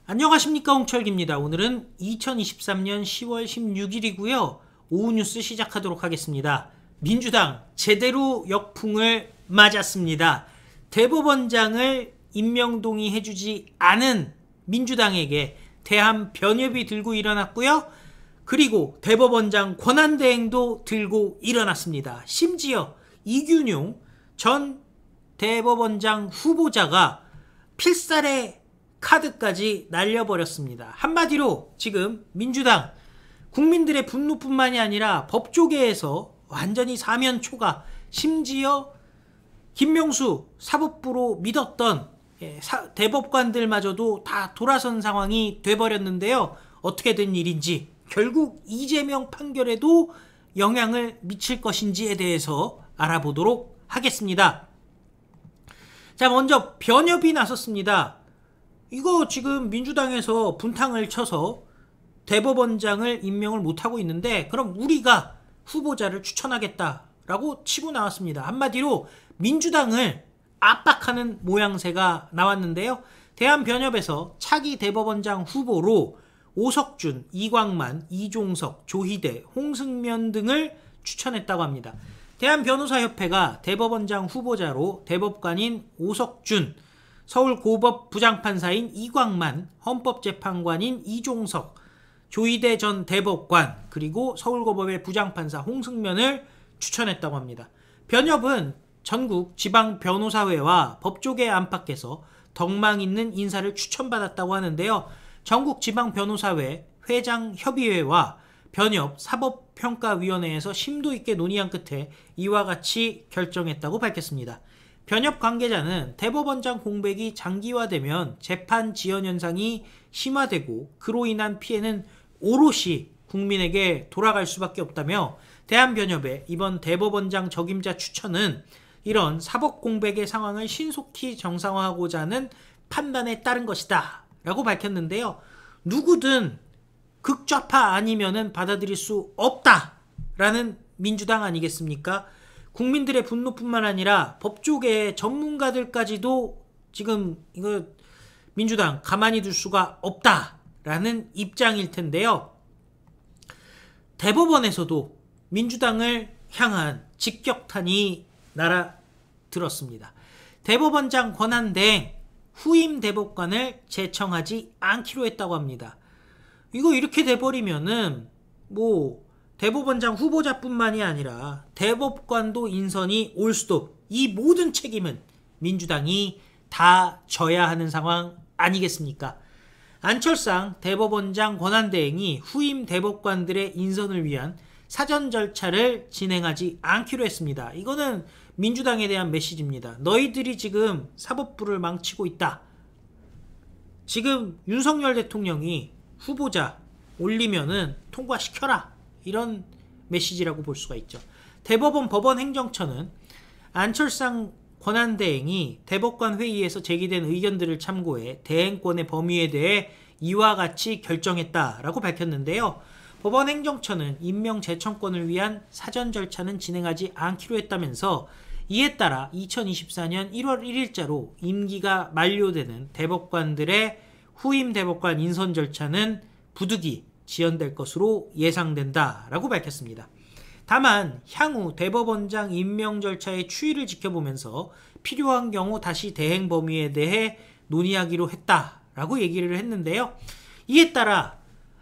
안녕하십니까, 홍철기입니다. 오늘은 2023년 10월 16일이고요. 오후 뉴스 시작하도록 하겠습니다. 민주당 제대로 역풍을 맞았습니다. 대법원장을 임명동의해주지 않은 민주당에게 대한변협이 들고 일어났고요. 그리고 대법원장 권한대행도 들고 일어났습니다. 심지어 이균용 전 대법원장 후보자가 필살의 카드까지 날려버렸습니다. 한마디로 지금 민주당 국민들의 분노뿐만이 아니라 법조계에서 완전히 사면초가, 심지어 김명수 사법부로 믿었던 대법관들마저도 다 돌아선 상황이 돼버렸는데요. 어떻게 된 일인지, 결국 이재명 판결에도 영향을 미칠 것인지에 대해서 알아보도록 하겠습니다. 자, 먼저 변협이 나섰습니다. 이거 지금 민주당에서 분탕을 쳐서 대법원장을 임명을 못하고 있는데, 그럼 우리가 후보자를 추천하겠다라고 치고 나왔습니다. 한마디로 민주당을 압박하는 모양새가 나왔는데요. 대한변협에서 차기 대법원장 후보로 오석준, 이광만, 이종석, 조희대, 홍승면 등을 추천했다고 합니다. 대한변호사협회가 대법원장 후보자로 대법관인 오석준, 서울고법 부장판사인 이광만, 헌법재판관인 이종석, 조희대 전 대법관, 그리고 서울고법의 부장판사 홍승면을 추천했다고 합니다. 변협은 전국 지방변호사회와 법조계 안팎에서 덕망 있는 인사를 추천받았다고 하는데요. 전국 지방변호사회 회장협의회와 변협 사법평가위원회에서 심도 있게 논의한 끝에 이와 같이 결정했다고 밝혔습니다. 변협 관계자는 대법원장 공백이 장기화되면 재판 지연 현상이 심화되고 그로 인한 피해는 오롯이 국민에게 돌아갈 수밖에 없다며, 대한변협의 이번 대법원장 적임자 추천은 이런 사법 공백의 상황을 신속히 정상화하고자 하는 판단에 따른 것이다 라고 밝혔는데요. 누구든 극좌파 아니면은 받아들일 수 없다라는 민주당 아니겠습니까? 국민들의 분노뿐만 아니라 법조계의 전문가들까지도 지금 이거 민주당 가만히 둘 수가 없다라는 입장일 텐데요. 대법원에서도 민주당을 향한 직격탄이 날아들었습니다. 대법원장 권한대행 후임 대법관을 제청하지 않기로 했다고 합니다. 이거 이렇게 돼버리면은 대법원장 후보자뿐만이 아니라 대법관도 인선이 올 수도, 이 모든 책임은 민주당이 다 져야 하는 상황 아니겠습니까? 안철상 대법원장 권한대행이 후임 대법관들의 인선을 위한 사전 절차를 진행하지 않기로 했습니다. 이거는 민주당에 대한 메시지입니다. 너희들이 지금 사법부를 망치고 있다. 지금 윤석열 대통령이 후보자 올리면은 통과시켜라, 이런 메시지라고 볼 수가 있죠. 대법원 법원행정처는 안철상 권한대행이 대법관 회의에서 제기된 의견들을 참고해 대행권의 범위에 대해 이와 같이 결정했다라고 밝혔는데요. 법원행정처는 임명 제청권을 위한 사전 절차는 진행하지 않기로 했다면서, 이에 따라 2024년 1월 1일자로 임기가 만료되는 대법관들의 후임 대법관 인선 절차는 부득이 지연될 것으로 예상된다라고 밝혔습니다. 다만 향후 대법원장 임명 절차의 추이를 지켜보면서 필요한 경우 다시 대행 범위에 대해 논의하기로 했다라고 얘기를 했는데요. 이에 따라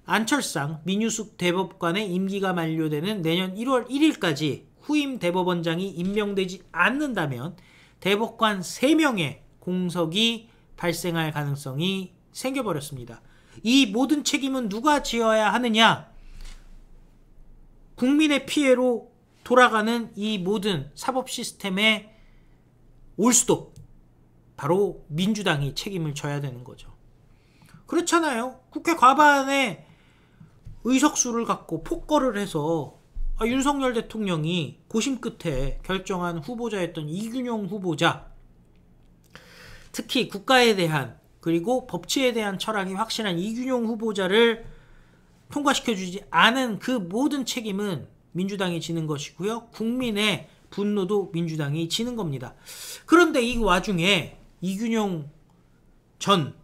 안철상, 민유숙 대법관의 임기가 만료되는 내년 1월 1일까지 후임 대법원장이 임명되지 않는다면 대법관 3명의 공석이 발생할 가능성이 생겨버렸습니다. 이 모든 책임은 누가 지어야 하느냐? 국민의 피해로 돌아가는 이 모든 사법 시스템의 올수도 바로 민주당이 책임을 져야 되는 거죠. 그렇잖아요. 국회 과반의 의석수를 갖고 폭거를 해서 윤석열 대통령이 고심 끝에 결정한 후보자였던 이균용 후보자, 특히 국가에 대한 그리고 법치에 대한 철학이 확실한 이균용 후보자를 통과시켜주지 않은 그 모든 책임은 민주당이 지는 것이고요. 국민의 분노도 민주당이 지는 겁니다. 그런데 이 와중에 이균용 전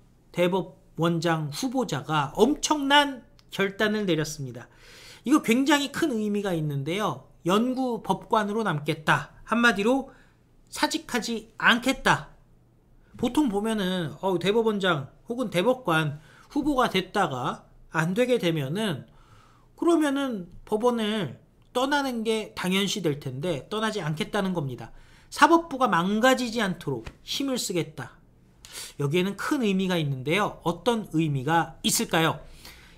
대법원장 후보자가 엄청난 결단을 내렸습니다. 이거 굉장히 큰 의미가 있는데요. 연구법관으로 남겠다. 한마디로 사직하지 않겠다. 보통 보면은 대법원장 혹은 대법관 후보가 됐다가 안 되게 되면은 그러면은 법원을 떠나는 게 당연시 될 텐데 떠나지 않겠다는 겁니다. 사법부가 망가지지 않도록 힘을 쓰겠다. 여기에는 큰 의미가 있는데요. 어떤 의미가 있을까요?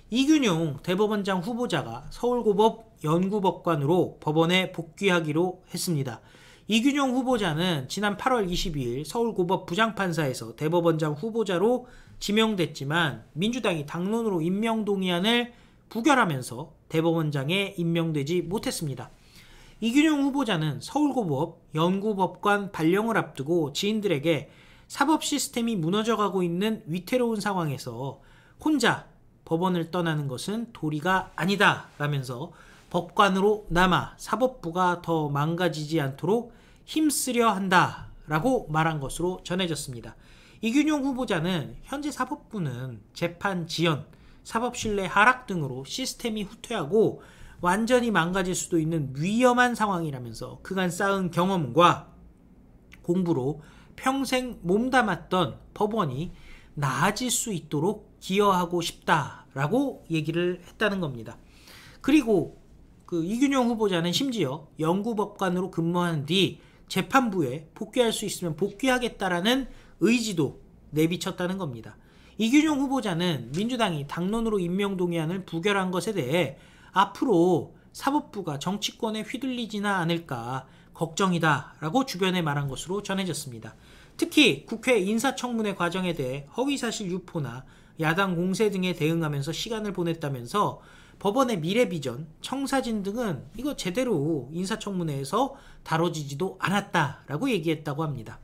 이균용 대법원장 후보자가 서울고법 연구법관으로 법원에 복귀하기로 했습니다. 이균용 후보자는 지난 8월 22일 서울고법 부장판사에서 대법원장 후보자로 지명됐지만 민주당이 당론으로 임명동의안을 부결하면서 대법원장에 임명되지 못했습니다. 이균용 후보자는 서울고법 연구법관 발령을 앞두고 지인들에게 사법 시스템이 무너져가고 있는 위태로운 상황에서 혼자 법원을 떠나는 것은 도리가 아니다 라면서 법관으로 남아 사법부가 더 망가지지 않도록 힘쓰려 한다 라고 말한 것으로 전해졌습니다. 이균용 후보자는 현재 사법부는 재판 지연, 사법 신뢰 하락 등으로 시스템이 후퇴하고 완전히 망가질 수도 있는 위험한 상황이라면서 그간 쌓은 경험과 공부로 평생 몸담았던 법원이 나아질 수 있도록 기여하고 싶다라고 얘기를 했다는 겁니다. 그리고 이균용 후보자는 심지어 연구법관으로 근무한 뒤 재판부에 복귀할 수 있으면 복귀하겠다라는 의지도 내비쳤다는 겁니다. 이균용 후보자는 민주당이 당론으로 임명동의안을 부결한 것에 대해 앞으로 사법부가 정치권에 휘둘리지는 않을까 걱정이다 라고 주변에 말한 것으로 전해졌습니다. 특히 국회 인사청문회 과정에 대해 허위사실 유포나 야당 공세 등에 대응하면서 시간을 보냈다면서 법원의 미래비전, 청사진 등은 이거 제대로 인사청문회에서 다뤄지지도 않았다라고 얘기했다고 합니다.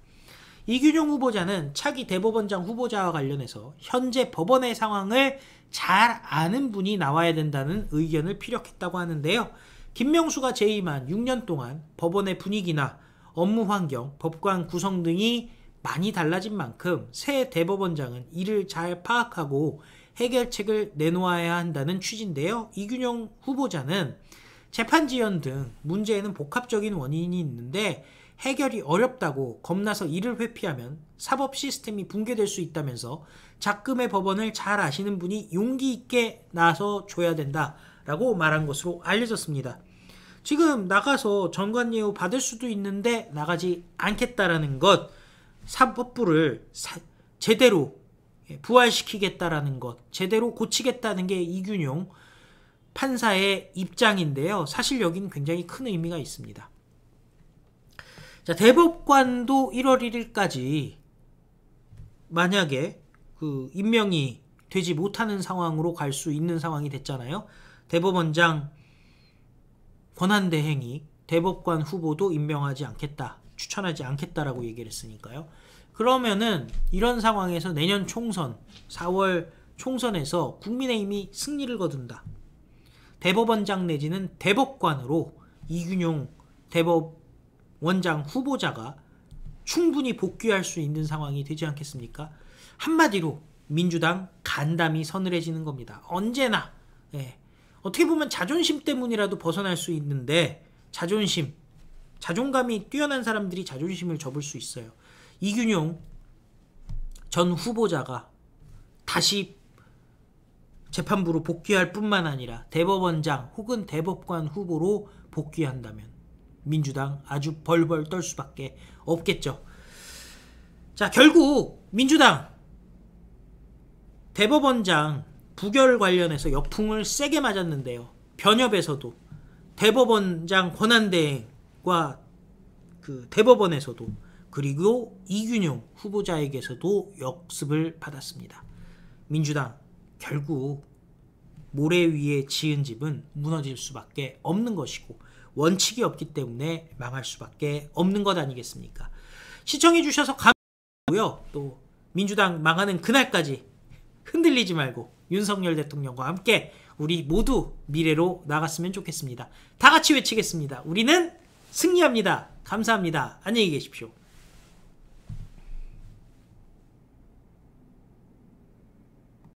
이균용 후보자는 차기 대법원장 후보자와 관련해서 현재 법원의 상황을 잘 아는 분이 나와야 된다는 의견을 피력했다고 하는데요. 김명수가 재임한 6년 동안 법원의 분위기나 업무 환경, 법관 구성 등이 많이 달라진 만큼 새 대법원장은 이를 잘 파악하고 해결책을 내놓아야 한다는 취지인데요. 이균용 후보자는 재판 지연 등 문제에는 복합적인 원인이 있는데 해결이 어렵다고 겁나서 이를 회피하면 사법 시스템이 붕괴될 수 있다면서 작금의 법원을 잘 아시는 분이 용기 있게 나서 줘야 된다라고 말한 것으로 알려졌습니다. 지금 나가서 전관예우 받을 수도 있는데 나가지 않겠다라는 것, 사법부를 제대로 부활시키겠다라는 것, 제대로 고치겠다는 게 이균용 판사의 입장인데요. 사실 여기는 굉장히 큰 의미가 있습니다. 자, 대법관도 1월 1일까지 만약에 임명이 되지 못하는 상황으로 갈 수 있는 상황이 됐잖아요. 대법원장 권한대행이 대법관 후보도 임명하지 않겠다, 추천하지 않겠다라고 얘기를 했으니까요. 그러면은 이런 상황에서 내년 총선 4월 총선에서 국민의힘이 승리를 거둔다. 대법원장 내지는 대법관으로 이균용 대법원장 후보자가 충분히 복귀할 수 있는 상황이 되지 않겠습니까? 한마디로 민주당 간담이 서늘해지는 겁니다. 언제나 어떻게 보면 자존심 때문이라도 벗어날 수 있는데 자존감이 뛰어난 사람들이 자존심을 접을 수 있어요. 이균용 전 후보자가 다시 재판부로 복귀할 뿐만 아니라 대법원장 혹은 대법관 후보로 복귀한다면 민주당 아주 벌벌 떨 수밖에 없겠죠. 자, 결국 민주당 대법원장 부결 관련해서 역풍을 세게 맞았는데요. 변협에서도 대법원장 권한대행과 대법원에서도 그리고 이균용 후보자에게서도 역습을 받았습니다. 민주당 결국 모래 위에 지은 집은 무너질 수밖에 없는 것이고 원칙이 없기 때문에 망할 수밖에 없는 것 아니겠습니까? 시청해 주셔서 감사하고요. 또 민주당 망하는 그날까지 흔들리지 말고 윤석열 대통령과 함께 우리 모두 미래로 나갔으면 좋겠습니다. 다 같이 외치겠습니다. 우리는 승리합니다. 감사합니다. 안녕히 계십시오.